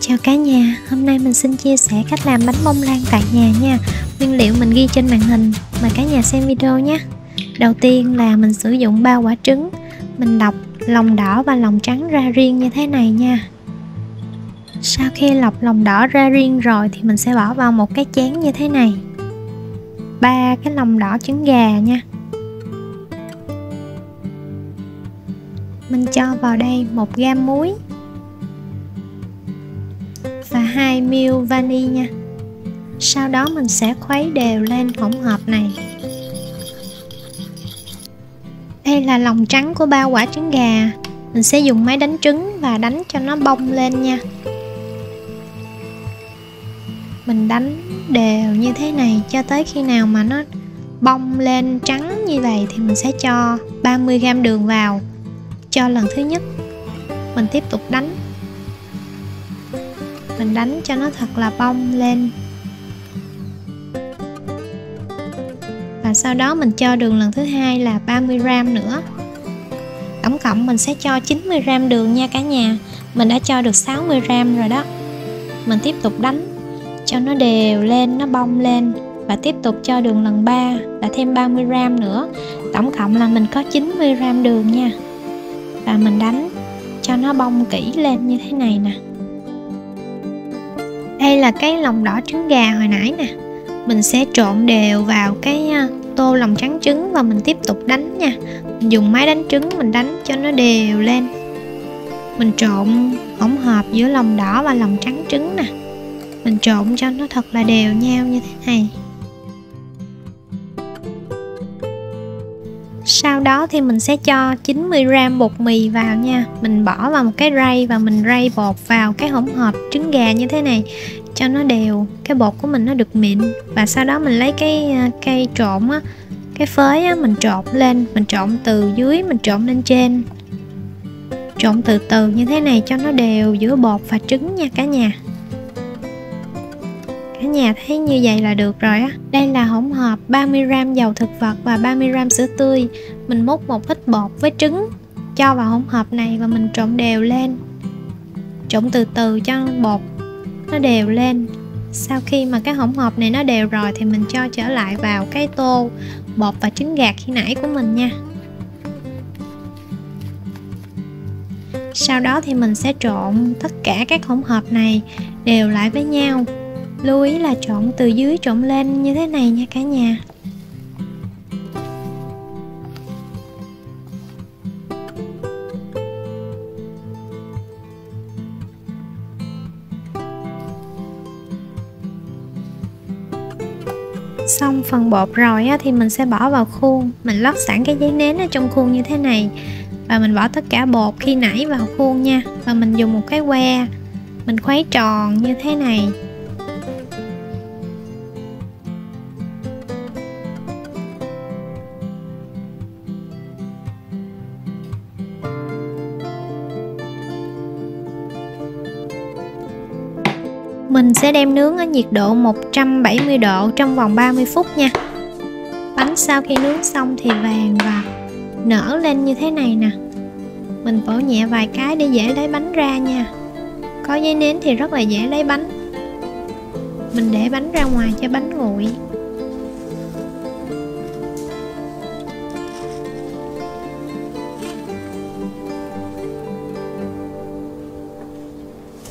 Chào cả nhà, hôm nay mình xin chia sẻ cách làm bánh bông lan tại nhà nha. Nguyên liệu mình ghi trên màn hình, mời cả nhà xem video nhé. Đầu tiên là mình sử dụng 3 quả trứng. Mình lọc lòng đỏ và lòng trắng ra riêng như thế này nha. Sau khi lọc lòng đỏ ra riêng rồi thì mình sẽ bỏ vào một cái chén như thế này. 3 cái lòng đỏ trứng gà nha. Mình cho vào đây 1 gam muối và 2 ml vani nha. Sau đó mình sẽ khuấy đều lên hỗn hợp này. Đây là lòng trắng của 3 quả trứng gà. Mình sẽ dùng máy đánh trứng và đánh cho nó bong lên nha. Mình đánh đều như thế này cho tới khi nào mà nó bong lên trắng như vậy thì mình sẽ cho 30g đường vào. Cho lần thứ nhất. Mình tiếp tục đánh. Mình đánh cho nó thật là bong lên. Và sau đó mình cho đường lần thứ hai là 30g nữa. Tổng cộng mình sẽ cho 90g đường nha cả nhà. Mình đã cho được 60g rồi đó. Mình tiếp tục đánh cho nó đều lên, nó bong lên. Và tiếp tục cho đường lần 3 là thêm 30g nữa. Tổng cộng là mình có 90g đường nha. Và mình đánh cho nó bong kỹ lên như thế này nè. Đây là cái lòng đỏ trứng gà hồi nãy nè. Mình sẽ trộn đều vào cái tô lòng trắng trứng và mình tiếp tục đánh nha. Mình dùng máy đánh trứng mình đánh cho nó đều lên. Mình trộn hỗn hợp giữa lòng đỏ và lòng trắng trứng nè. Mình trộn cho nó thật là đều nhau như thế này. Sau đó thì mình sẽ cho 90g bột mì vào nha. Mình bỏ vào một cái rây và mình rây bột vào cái hỗn hợp trứng gà như thế này cho nó đều, cái bột của mình nó được mịn. Và sau đó mình lấy cái cây trộn á, cái phới á, mình trộn lên, mình trộn từ dưới mình trộn lên trên. Trộn từ từ như thế này cho nó đều giữa bột và trứng nha cả nhà. Cả nhà thấy như vậy là được rồi á. Đây là hỗn hợp 30g dầu thực vật và 30g sữa tươi. Mình múc một ít bột với trứng cho vào hỗn hợp này và mình trộn đều lên. Trộn từ từ cho bột nó đều lên. Sau khi mà cái hỗn hợp này nó đều rồi thì mình cho trở lại vào cái tô bột và trứng gà khi nãy của mình nha. Sau đó thì mình sẽ trộn tất cả các hỗn hợp này đều lại với nhau. Lưu ý là trộn từ dưới trộn lên như thế này nha cả nhà. Xong phần bột rồi á, thì mình sẽ bỏ vào khuôn. Mình lót sẵn cái giấy nến ở trong khuôn như thế này. Và mình bỏ tất cả bột khi nãy vào khuôn nha. Và mình dùng một cái que mình khuấy tròn như thế này. Mình sẽ đem nướng ở nhiệt độ 170 độ trong vòng 30 phút nha. Bánh sau khi nướng xong thì vàng và nở lên như thế này nè. Mình vỗ nhẹ vài cái để dễ lấy bánh ra nha. Có giấy nến thì rất là dễ lấy bánh. Mình để bánh ra ngoài cho bánh nguội.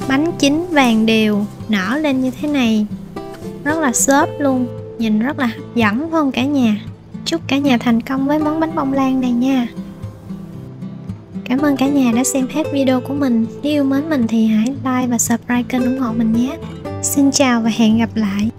Bánh chín vàng đều, nở lên như thế này. Rất là xốp luôn. Nhìn rất là hấp dẫn phải không cả nhà? Chúc cả nhà thành công với món bánh bông lan này nha. Cảm ơn cả nhà đã xem hết video của mình. Nếu yêu mến mình thì hãy like và subscribe kênh ủng hộ mình nhé. Xin chào và hẹn gặp lại.